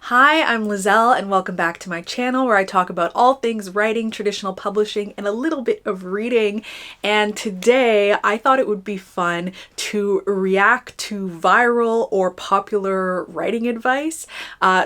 Hi, I'm Liselle and welcome back to my channel where I talk about all things writing, traditional publishing, and a little bit of reading. And today I thought it would be fun to react to viral or popular writing advice.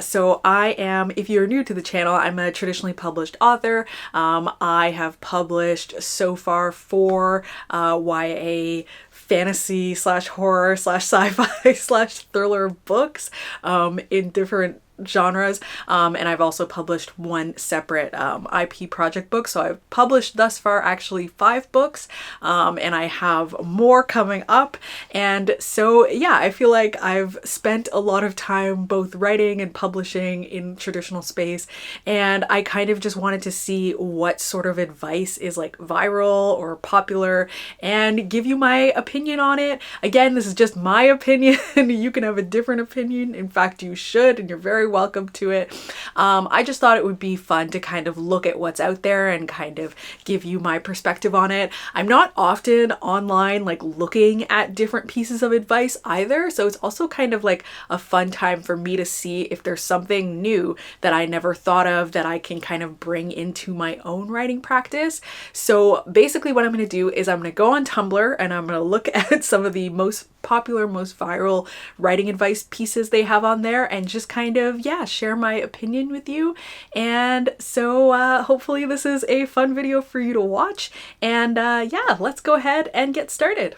So I am, if you're new to the channel, I'm a traditionally published author. I have published so far 4 YA fantasy slash horror slash sci-fi slash thriller books in different genres, and I've also published 1 separate IP project book. So I've published thus far actually 5 books, and I have more coming up. And so yeah, I feel like I've spent a lot of time both writing and publishing in traditional space, and I kind of just wanted to see what sort of advice is like viral or popular and give you my opinion on it. Again, this is just my opinion. You can have a different opinion. In fact, you should, and you're very welcome to it. I just thought it would be fun to kind of look at what's out there and kind of give you my perspective on it. I'm not often online like looking at different pieces of advice either, so it's also kind of like a fun time for me to see if there's something new that I never thought of that I can kind of bring into my own writing practice. So basically what I'm going to do is I'm going to go on Tumblr and I'm going to look at some of the most popular, most viral writing advice pieces they have on there and just kind of, yeah, share my opinion with you. And so hopefully this is a fun video for you to watch. And yeah, let's go ahead and get started.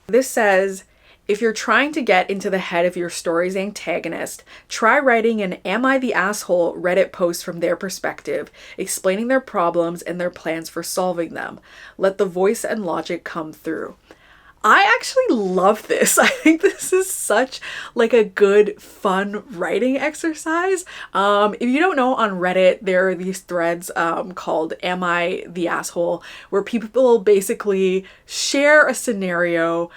This says, if you're trying to get into the head of your story's antagonist, try writing an "Am I the Asshole" Reddit post from their perspective, explaining their problems and their plans for solving them. Let the voice and logic come through. I actually love this. I think this is such like a good, fun writing exercise. If you don't know, on Reddit, there are these threads called "Am I the Asshole?" where people basically share a scenario,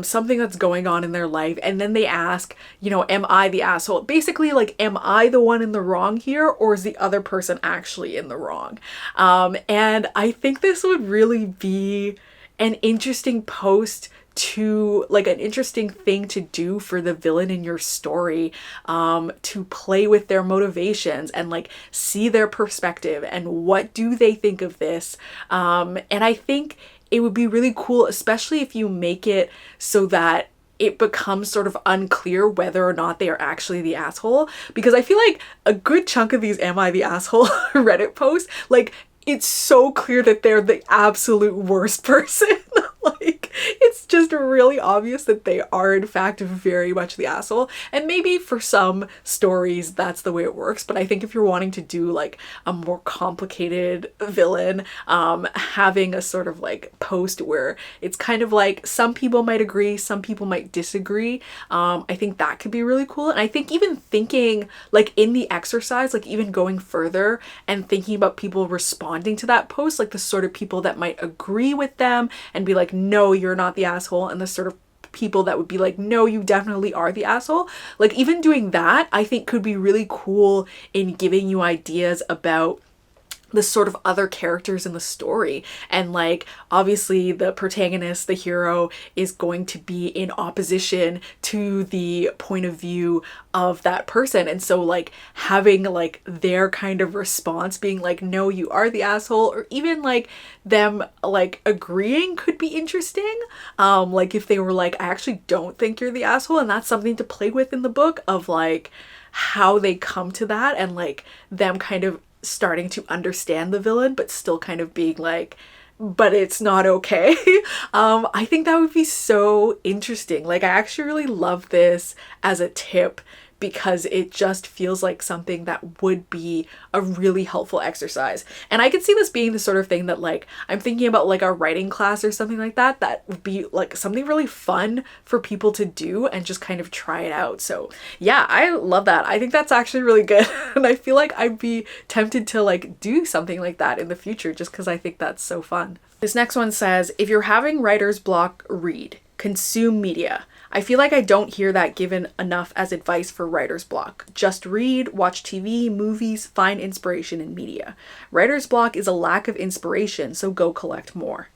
something that's going on in their life, and then they ask, you know, am I the asshole? Basically, like, am I the one in the wrong here, or is the other person actually in the wrong? And I think this would really be an interesting post to, like, an interesting thing to do for the villain in your story, to play with their motivations and like see their perspective and what do they think of this. And I think it would be really cool, especially if you make it so that it becomes sort of unclear whether or not they are actually the asshole, because I feel like a good chunk of these "Am I the Asshole" Reddit posts, like, it's so clear that they're the absolute worst person. Like, it's just really obvious that they are in fact very much the asshole. And maybe for some stories that's the way it works, but I think if you're wanting to do like a more complicated villain, having a sort of like post where it's kind of like some people might agree, some people might disagree, I think that could be really cool. And I think even thinking like in the exercise, like even going further and thinking about people responding to that post, like the sort of people that might agree with them and be like, no, you're not the asshole, and the sort of people that would be like, no, you definitely are the asshole. Like, even doing that, I think could be really cool in giving you ideas about the sort of other characters in the story. And like, obviously the protagonist, the hero, is going to be in opposition to the point of view of that person. And so like having like their kind of response being like, no, you are the asshole, or even like them like agreeing could be interesting. Like if they were like, I actually don't think you're the asshole, and that's something to play with in the book, of like how they come to that and like them kind of starting to understand the villain but still kind of being like, but it's not okay. I think that would be so interesting. Like, I actually really love this as a tip because it just feels like something that would be a really helpful exercise. And I could see this being the sort of thing that like I'm thinking about like a writing class or something like that, that would be like something really fun for people to do and just kind of try it out. So yeah, I love that. I think that's actually really good. And I feel like I'd be tempted to like do something like that in the future just because I think that's so fun. This next one says, if you're having writer's block, read. Consume media. I feel like I don't hear that given enough as advice for writer's block. Just read, watch TV, movies, find inspiration in media. Writer's block is a lack of inspiration, so go collect more.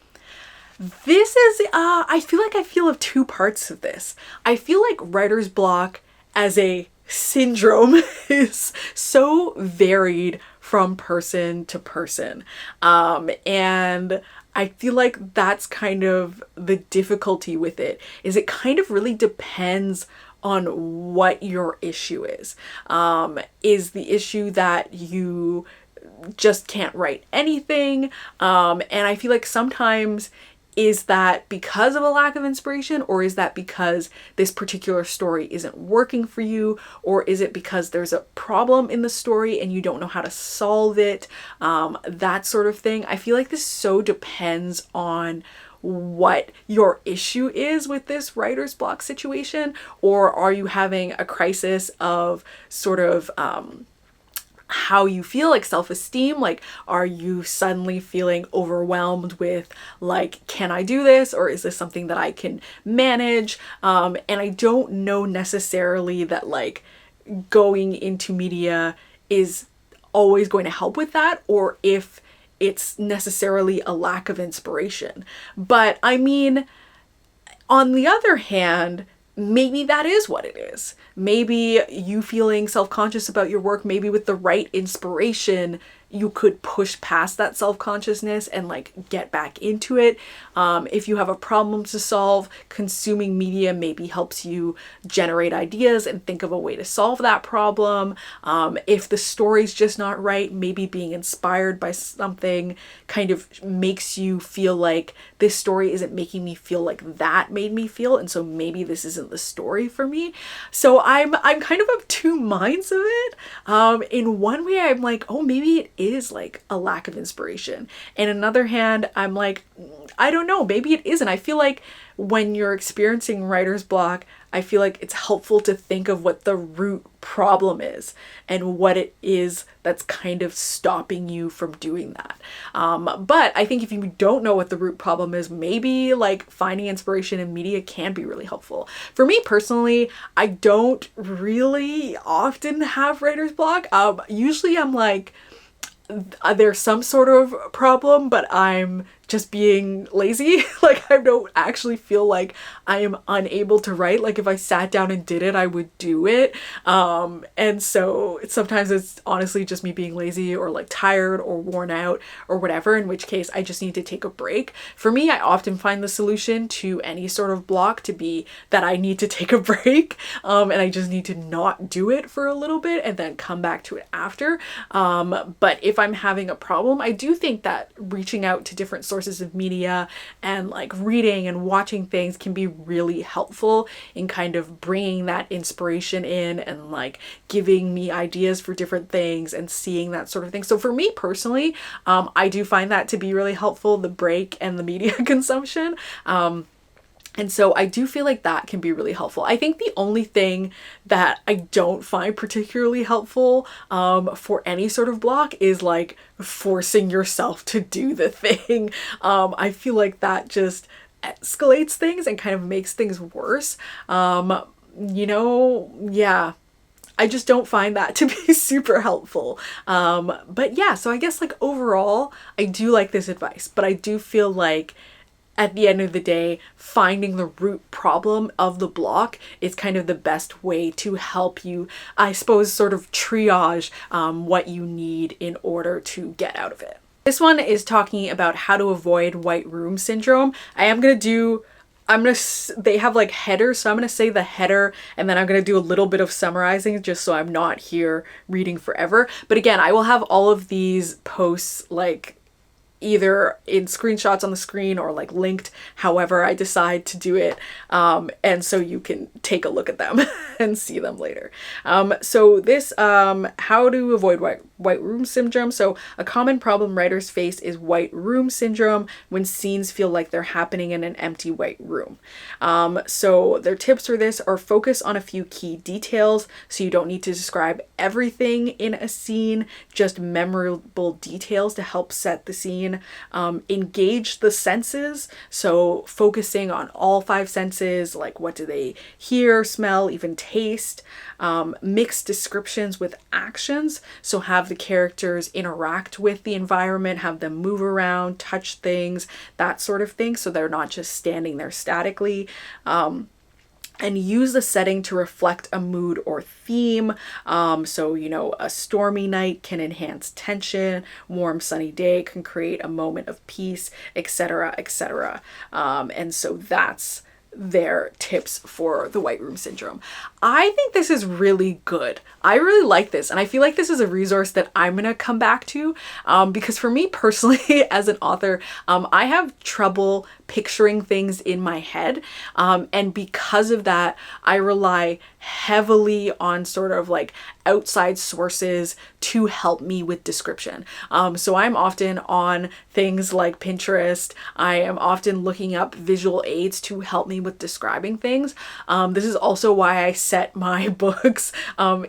This is, I feel like I feel of 2 parts of this. I feel like writer's block as a syndrome is so varied from person to person. And I feel like that's kind of the difficulty with it, is it kind of really depends on what your issue is. Is the issue that you just can't write anything? And I feel like sometimes, is that because of a lack of inspiration, or is that because this particular story isn't working for you, or is it because there's a problem in the story and you don't know how to solve it? That sort of thing. I feel like this so depends on what your issue is with this writer's block situation. Or are you having a crisis of sort of how you feel, like self-esteem? Like, are you suddenly feeling overwhelmed with like, can I do this, or is this something that I can manage? And I don't know necessarily that like going into media is always going to help with that, or if it's necessarily a lack of inspiration. But I mean, on the other hand, maybe that is what it is. Maybe you feeling self-conscious about your work, maybe with the right inspiration, you could push past that self-consciousness and like get back into it. If you have a problem to solve, consuming media maybe helps you generate ideas and think of a way to solve that problem. If the story's just not right, maybe being inspired by something kind of makes you feel like this story isn't making me feel like that made me feel, and so maybe this isn't the story for me. So I'm kind of two minds of it. In one way, I'm like, oh, maybe it is like a lack of inspiration. And another hand, I'm like, I don't know, maybe it isn't. I feel like when you're experiencing writer's block, I feel like it's helpful to think of what the root problem is and what it is that's kind of stopping you from doing that. But I think if you don't know what the root problem is, maybe like finding inspiration in media can be really helpful. For me personally, I don't really often have writer's block. Usually I'm like, there's some sort of problem, but I'm just being lazy. Like, I don't actually feel like I am unable to write. Like, if I sat down and did it, I would do it. And so sometimes it's honestly just me being lazy, or like tired or worn out or whatever, in which case I just need to take a break. For me, I often find the solution to any sort of block to be that I need to take a break, and I just need to not do it for a little bit and then come back to it after. But if I'm having a problem, I do think that reaching out to different sources of media and like reading and watching things can be really helpful in kind of bringing that inspiration in and like giving me ideas for different things and seeing that sort of thing. So for me personally, I do find that to be really helpful, the break and the media consumption. And so I do feel like that can be really helpful. I think the only thing that I don't find particularly helpful for any sort of block is like forcing yourself to do the thing. I feel like that just escalates things and kind of makes things worse. You know, yeah. I just don't find that to be super helpful. But yeah, so I guess like overall, I do like this advice, but I do feel like at the end of the day, finding the root problem of the block is kind of the best way to help you, I suppose, sort of triage what you need in order to get out of it. This one is talking about how to avoid white room syndrome. They have like headers, so I'm gonna say the header and then I'm gonna do a little bit of summarizing just so I'm not here reading forever. But again, I will have all of these posts like either in screenshots on the screen or like linked however I decide to do it, and so you can take a look at them and see them later. So this how to avoid white room syndrome. So a common problem writers face is white room syndrome when scenes feel like they're happening in an empty white room. So their tips for this are focus on a few key details, so you don't need to describe everything in a scene, just memorable details to help set the scene. Engage the senses, so focusing on all 5 senses, like what do they hear, smell, even taste. Mix descriptions with actions, so have the characters interact with the environment, have them move around, touch things, that sort of thing, so they're not just standing there statically. and use the setting to reflect a mood or theme. So, you know, a stormy night can enhance tension, warm sunny day can create a moment of peace, etc., etc. And so that's their tips for the White Room Syndrome. I think this is really good. I really like this, and I feel like this is a resource that I'm gonna come back to because for me personally as an author, I have trouble picturing things in my head, and because of that I rely heavily on sort of like outside sources to help me with description. So I'm often on things like Pinterest. I am often looking up visual aids to help me with describing things. This is also why I set my books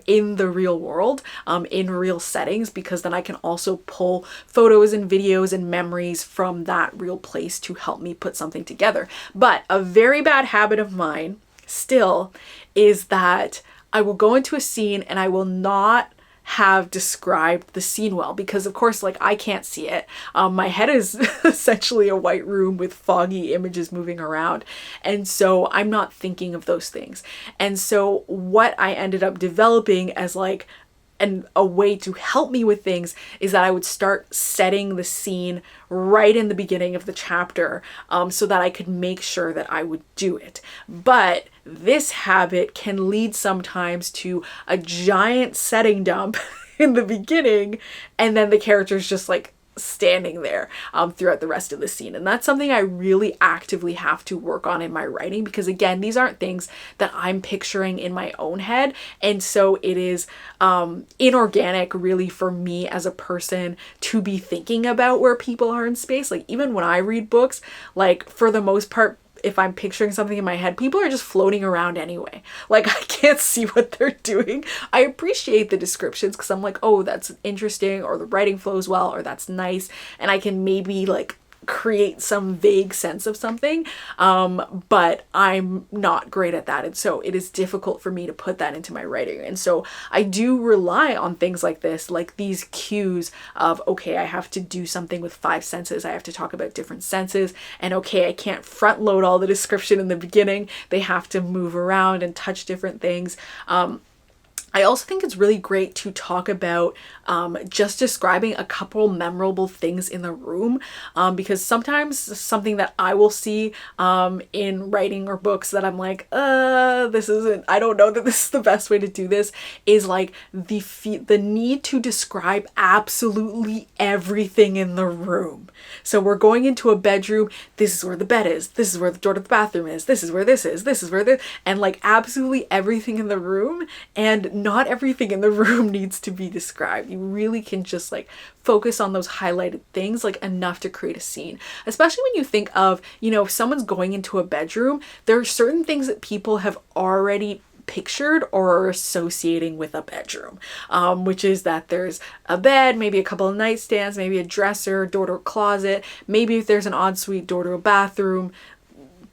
in the real world, in real settings, because then I can also pull photos and videos and memories from that real place to help me put something together. But a very bad habit of mine still is that I will go into a scene and I will not have described the scene well, because of course, like, I can't see it. My head is essentially a white room with foggy images moving around, and so I'm not thinking of those things. And so what I ended up developing as like a way to help me with things is that I would start setting the scene right in the beginning of the chapter, so that I could make sure that I would do it. But this habit can lead sometimes to a giant setting dump in the beginning, and then the character's just like standing there throughout the rest of the scene. And that's something I really actively have to work on in my writing, because again, these aren't things that I'm picturing in my own head, and so it is inorganic really for me as a person to be thinking about where people are in space. Like, even when I read books, like, for the most part, if I'm picturing something in my head, people are just floating around anyway. Like, I can't see what they're doing. I appreciate the descriptions because I'm like, oh, that's interesting, or the writing flows well, or that's nice, and I can maybe like create some vague sense of something, but I'm not great at that, and so it is difficult for me to put that into my writing. And so I do rely on things like this, like these cues of, okay, I have to do something with 5 senses, I have to talk about different senses, and okay, I can't front load all the description in the beginning, they have to move around and touch different things. I also think it's really great to talk about just describing a couple memorable things in the room, because sometimes something that I will see in writing or books that I'm like, I don't know that this is the best way to do this, is like the need to describe absolutely everything in the room. So we're going into a bedroom, this is where the bed is, this is where the door to the bathroom is, this is where this is, this is where this, and like absolutely everything in the room, and not everything in the room needs to be described. You really can just like focus on those highlighted things, like enough to create a scene. Especially when you think of, you know, if someone's going into a bedroom, there are certain things that people have already pictured or are associating with a bedroom, which is that there's a bed, maybe a couple of nightstands, maybe a dresser, door to a closet, maybe if there's an ensuite, door to a bathroom.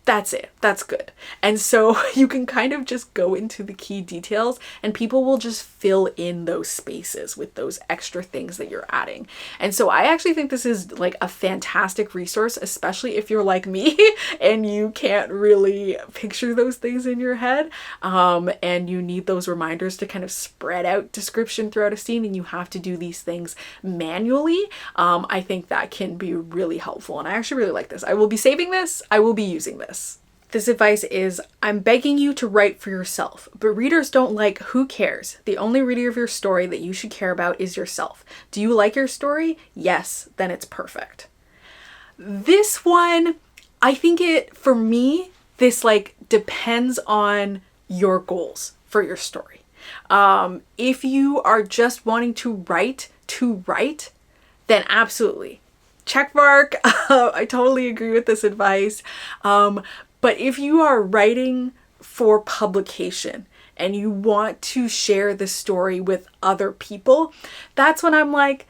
That's it. That's good. And so you can kind of just go into the key details and people will just fill in those spaces with those extra things that you're adding. And so I actually think this is like a fantastic resource, especially if you're like me and you can't really picture those things in your head, and you need those reminders to kind of spread out description throughout a scene and you have to do these things manually. I think that can be really helpful, and I actually really like this. I will be saving this. I will be using this. This advice is, I'm begging you to write for yourself, but readers don't like who cares. The only reader of your story that you should care about is yourself. Do you like your story? Yes, then it's perfect. This one, I think for me, this like depends on your goals for your story. If you are just wanting to write, then absolutely. Check mark. I totally agree with this advice. But if you are writing for publication and you want to share the story with other people, that's when I'm like,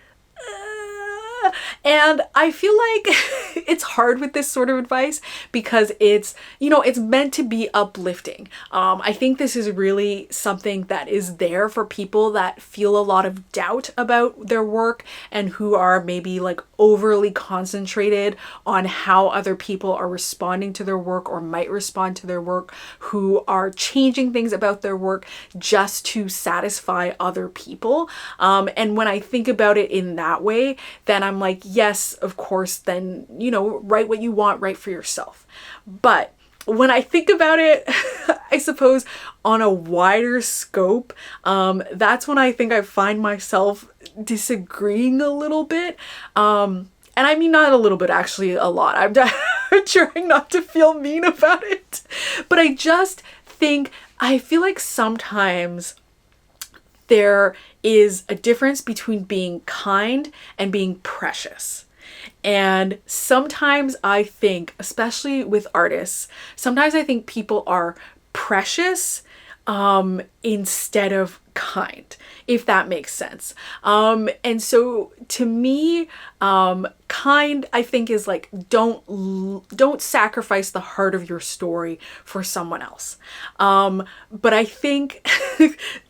And I feel like it's hard with this sort of advice because it's, you know, it's meant to be uplifting. I think this is really something that is there for people that feel a lot of doubt about their work and who are maybe like overly concentrated on how other people are responding to their work or might respond to their work, who are changing things about their work just to satisfy other people. And when I think about it in that way, then I'm like, yes, of course, then, you know, write what you want, write for yourself. But when I think about it, I suppose on a wider scope, that's when I think I find myself disagreeing a little bit. And I mean, not a little bit, actually a lot. I'm trying not to feel mean about it. But I just think, I feel like sometimes there is a difference between being kind and being precious. And sometimes I think, especially with artists, sometimes I think people are precious instead of kind, if that makes sense. And so to me, kind, I think, is like, don't sacrifice the heart of your story for someone else. But I think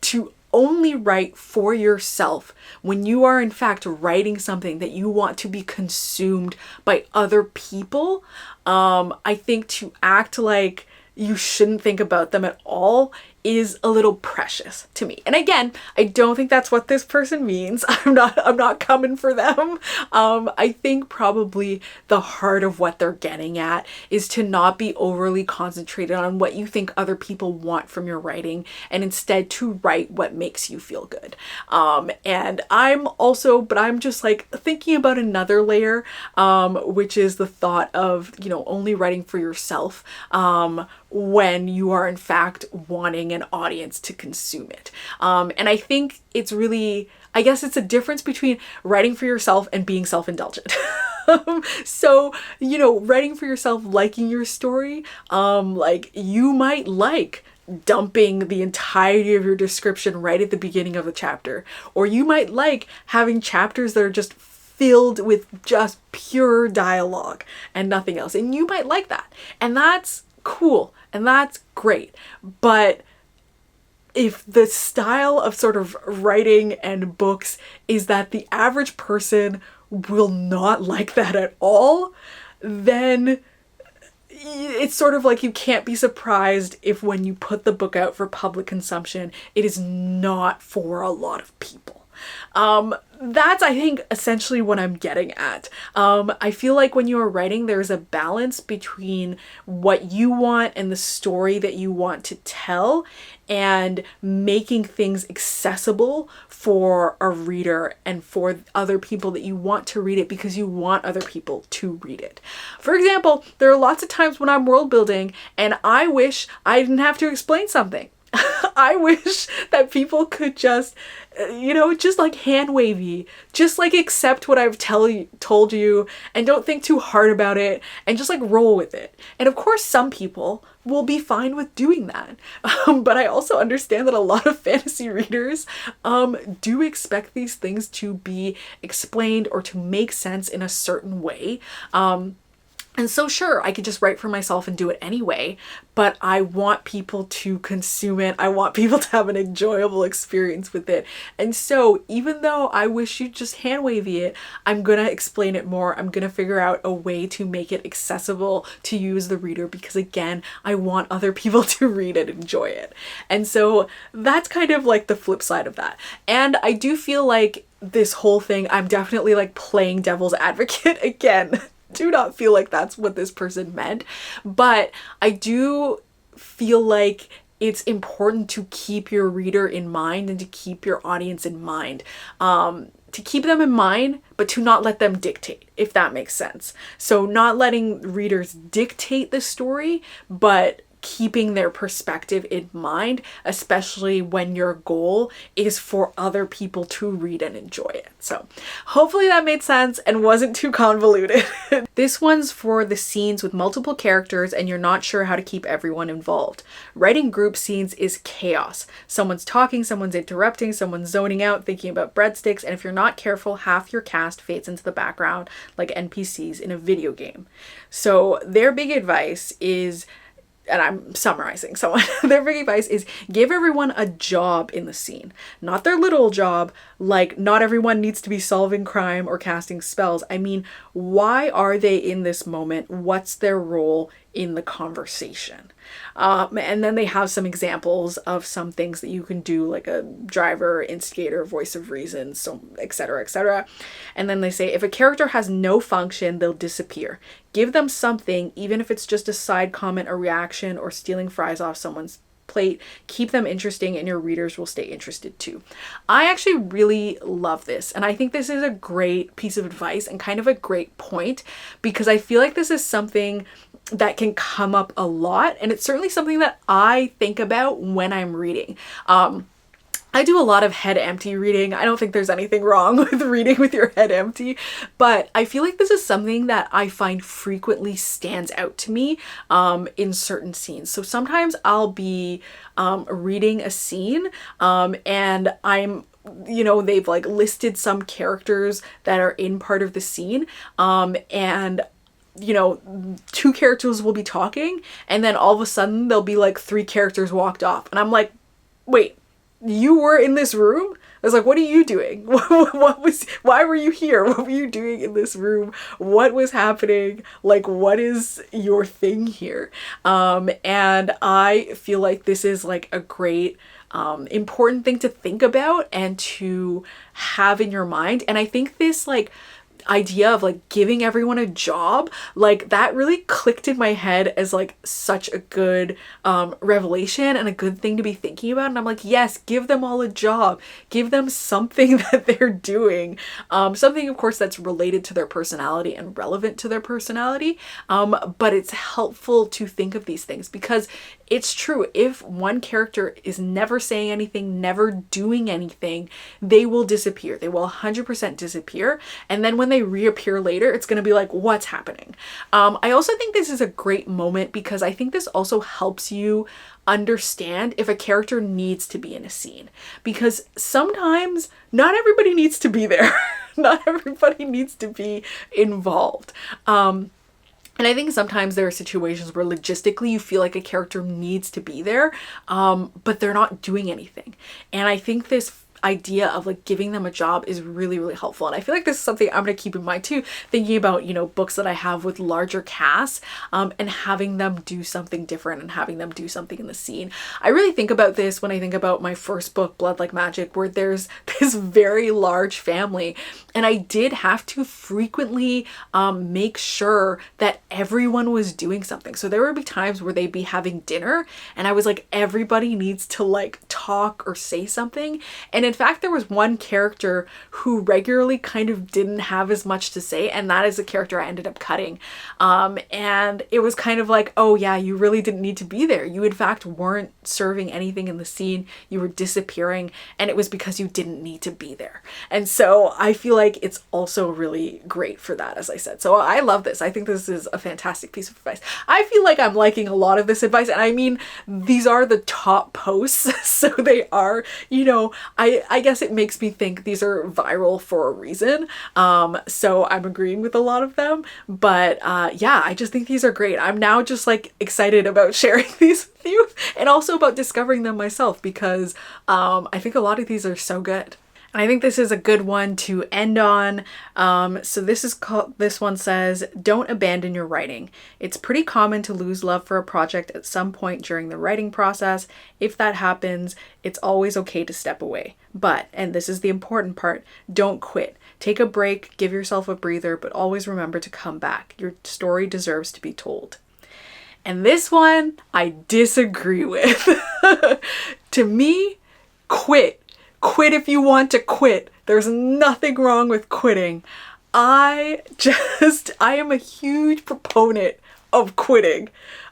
to only write for yourself when you are in fact writing something that you want to be consumed by other people, I think to act like you shouldn't think about them at all is a little precious to me. And again, I don't think that's what this person means. I'm not coming for them. I think probably the heart of what they're getting at is to not be overly concentrated on what you think other people want from your writing, and instead to write what makes you feel good. And I'm just like thinking about another layer, which is the thought of, you know, only writing for yourself, when you are in fact wanting an audience to consume it. And I think it's really, I guess it's a difference between writing for yourself and being self-indulgent. So, you know, writing for yourself, liking your story, like you might like dumping the entirety of your description right at the beginning of the chapter, or you might like having chapters that are just filled with just pure dialogue and nothing else. And you might like that. And that's cool. And that's great. But if the style of sort of writing and books is that the average person will not like that at all, then it's sort of like you can't be surprised if when you put the book out for public consumption, it is not for a lot of people. That's, I think, essentially what I'm getting at. I feel like when you are writing, there's a balance between what you want and the story that you want to tell, and making things accessible for a reader and for other people that you want to read it because you want other people to read it. For example, there are lots of times when I'm world building and I wish I didn't have to explain something. I wish that people could just, you know, just like hand wavy, just like accept what I've told you and don't think too hard about it and just like roll with it. And of course, some people will be fine with doing that. But I also understand that a lot of fantasy readers do expect these things to be explained or to make sense in a certain way. And so sure, I could just write for myself and do it anyway, but I want people to consume it. I want people to have an enjoyable experience with it. And so even though I wish you'd just hand wavy it, I'm gonna explain it more. I'm gonna figure out a way to make it accessible to you as the reader, because again, I want other people to read it and enjoy it. And so that's kind of like the flip side of that. And I do feel like this whole thing, I'm definitely like playing devil's advocate again. Do not feel like that's what this person meant, but I do feel like it's important to keep your reader in mind and to keep your audience in mind. To keep them in mind, but to not let them dictate, if that makes sense. So not letting readers dictate the story, but keeping their perspective in mind, especially when your goal is for other people to read and enjoy it. So hopefully that made sense and wasn't too convoluted. This one's for the scenes with multiple characters and you're not sure how to keep everyone involved. Writing group scenes is chaos. Someone's talking, someone's interrupting, someone's zoning out, thinking about breadsticks, and if you're not careful, half your cast fades into the background like NPCs in a video game. So their big advice is, and I'm summarizing someone, their big advice is give everyone a job in the scene. Not their little job, like not everyone needs to be solving crime or casting spells. I mean, why are they in this moment? What's their role in the conversation? And then they have some examples of some things that you can do, like a driver, instigator, voice of reason, so etc., etc. And then they say if a character has no function, they'll disappear. Give them something, even if it's just a side comment, a reaction, or stealing fries off someone's plate. Keep them interesting and your readers will stay interested too. I actually really love this, and I think this is a great piece of advice and kind of a great point, because I feel like this is something that can come up a lot, and it's certainly something that I think about when I'm reading. I do a lot of head empty reading. I don't think there's anything wrong with reading with your head empty, but I feel like this is something that I find frequently stands out to me in certain scenes. So sometimes I'll be reading a scene and I'm, you know, they've like listed some characters that are in part of the scene and you know, 2 characters will be talking and then all of a sudden there'll be like 3 characters walked off and I'm like, wait, you were in this room? I was like, what are you doing? Why were you here? What were you doing in this room? What was happening? Like, what is your thing here? And I feel like this is like a great important thing to think about and to have in your mind. And I think this like idea of like giving everyone a job, like that really clicked in my head as like such a good revelation and a good thing to be thinking about. And I'm like, yes, give them all a job, give them something that they're doing, something of course that's related to their personality and relevant to their personality, but it's helpful to think of these things because it's true. If one character is never saying anything, never doing anything, they will disappear. They will 100% disappear. And then when they reappear later, it's going to be like, what's happening? I also think this is a great moment because I think this also helps you understand if a character needs to be in a scene, because sometimes not everybody needs to be there. Not everybody needs to be involved. And I think sometimes there are situations where logistically you feel like a character needs to be there, but they're not doing anything. And I think this idea of like giving them a job is really, really helpful. And I feel like this is something I'm going to keep in mind too, thinking about, you know, books that I have with larger casts and having them do something different and having them do something in the scene. I really think about this when I think about my first book, Blood Like Magic, where there's this very large family. And I did have to frequently make sure that everyone was doing something. So there would be times where they'd be having dinner and I was like, everybody needs to like talk or say something. And in fact, there was one character who regularly kind of didn't have as much to say, and that is a character I ended up cutting. And it was kind of like, oh yeah, you really didn't need to be there. You in fact weren't serving anything in the scene. You were disappearing, and it was because you didn't need to be there. And so I feel like it's also really great for that, as I said. So I love this. I think this is a fantastic piece of advice. I feel like I'm liking a lot of this advice, and I mean, these are the top posts, so they are, you know, I guess it makes me think these are viral for a reason. So I'm agreeing with a lot of them, but yeah, I just think these are great. I'm now just like excited about sharing these with you and also about discovering them myself because I think a lot of these are so good. And I think this is a good one to end on. So this one says, don't abandon your writing. It's pretty common to lose love for a project at some point during the writing process. If that happens, it's always okay to step away. But, and this is the important part, don't quit. Take a break, give yourself a breather, but always remember to come back. Your story deserves to be told. And this one, I disagree with. To me, quit. Quit if you want to quit. There's nothing wrong with quitting. I am a huge proponent of quitting.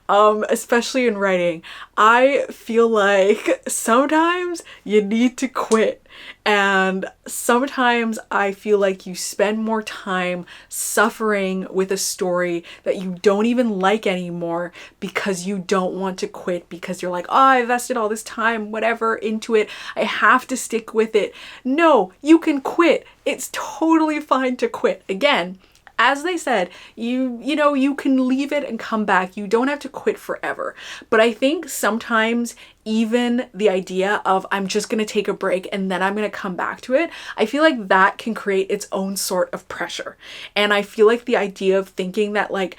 especially in writing. I feel like sometimes you need to quit. And sometimes I feel like you spend more time suffering with a story that you don't even like anymore because you don't want to quit, because you're like, oh, I invested all this time, whatever, into it. I have to stick with it. No, you can quit. It's totally fine to quit. Again, as they said, you know, you can leave it and come back. You don't have to quit forever. But I think sometimes even the idea of I'm just going to take a break and then I'm going to come back to it, I feel like that can create its own sort of pressure. And I feel like the idea of thinking that like,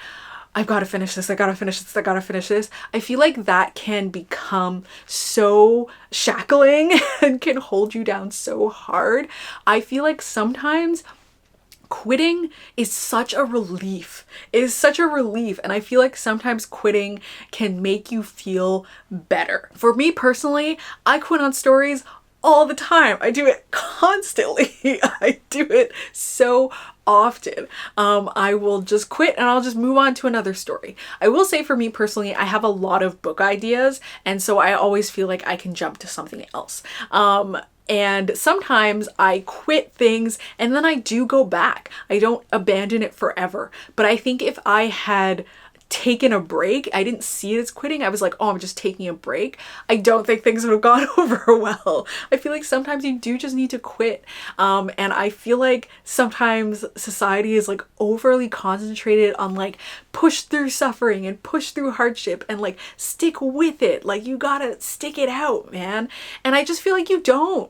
I've got to finish this, I got to finish this, I got to finish this, I feel like that can become so shackling and can hold you down so hard. I feel like sometimes quitting is such a relief. It is such a relief. And I feel like sometimes quitting can make you feel better. For me personally, I quit on stories all the time. I do it constantly. I do it so often. I will just quit and I'll just move on to another story. I will say for me personally, I have a lot of book ideas, and so I always feel like I can jump to something else. And sometimes I quit things and then I do go back. I don't abandon it forever. But I think if I had taken a break, I didn't see it as quitting. I was like, oh, I'm just taking a break. I don't think things would have gone over well. I feel like sometimes you do just need to quit. And I feel like sometimes society is like overly concentrated on like push through suffering and push through hardship and like stick with it. Like you gotta stick it out, man. And I just feel like you don't.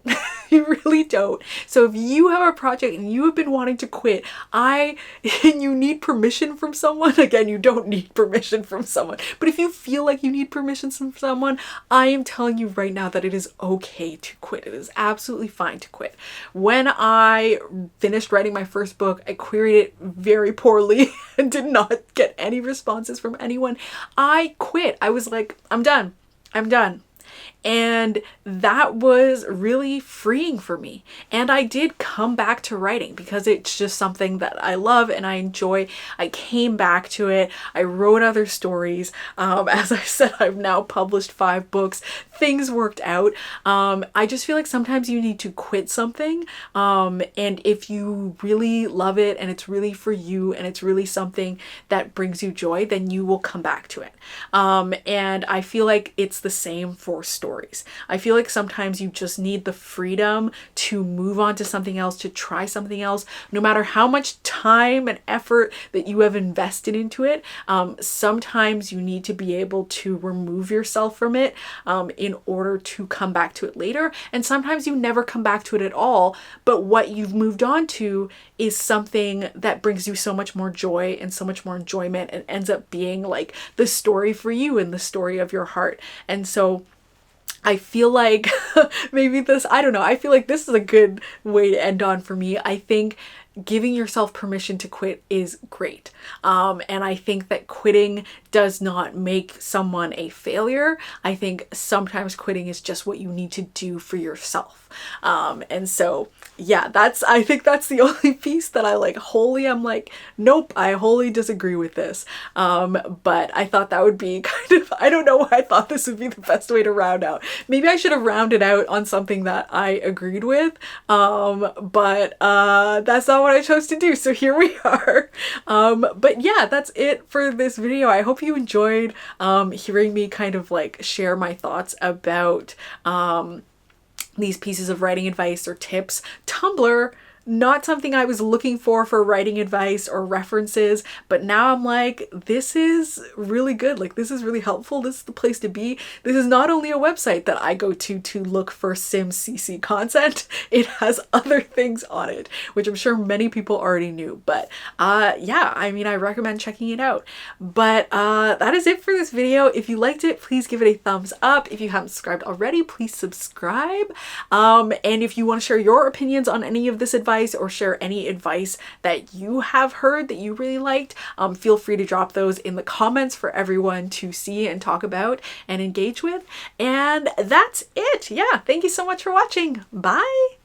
You really don't. So if you have a project and you have been wanting to quit, and you need permission from someone, again, you don't need permission from someone, but if you feel like you need permission from someone, I am telling you right now that it is okay to quit. It is absolutely fine to quit. When I finished writing my first book, I queried it very poorly and did not get any responses from anyone. I quit. I was like, I'm done. I'm done. And that was really freeing for me. And I did come back to writing because it's just something that I love and I enjoy. I came back to it. I wrote other stories. As I said, I've now published 5 books. Things worked out. I just feel like sometimes you need to quit something. And if you really love it and it's really for you and it's really something that brings you joy, then you will come back to it. And I feel like it's the same for stories. I feel like sometimes you just need the freedom to move on to something else, to try something else, no matter how much time and effort that you have invested into it. Sometimes you need to be able to remove yourself from it in order to come back to it later. And sometimes you never come back to it at all, but what you've moved on to is something that brings you so much more joy and so much more enjoyment and ends up being like the story for you and the story of your heart. And so I feel like maybe this, I don't know, I feel like this is a good way to end on for me. I think giving yourself permission to quit is great. And I think that quitting does not make someone a failure. I think sometimes quitting is just what you need to do for yourself. And so, yeah, I think that's the only piece that I like wholly, I'm like, nope, I wholly disagree with this. But I thought that would be kind of, I don't know why I thought this would be the best way to round out. Maybe I should have rounded out on something that I agreed with. But that's not what I chose to do. So here we are. But yeah, that's it for this video. I hope you enjoyed hearing me kind of like share my thoughts about these pieces of writing advice or tips. Tumblr, not something I was looking for writing advice or references, but now I'm like, this is really good. Like, this is really helpful. This is the place to be. This is not only a website that I go to look for SimCC content. It has other things on it, which I'm sure many people already knew. But yeah, I mean, I recommend checking it out. But that is it for this video. If you liked it, please give it a thumbs up. If you haven't subscribed already, please subscribe. And if you want to share your opinions on any of this advice or share any advice that you have heard that you really liked, feel free to drop those in the comments for everyone to see and talk about and engage with. And that's it. Yeah, thank you so much for watching. Bye.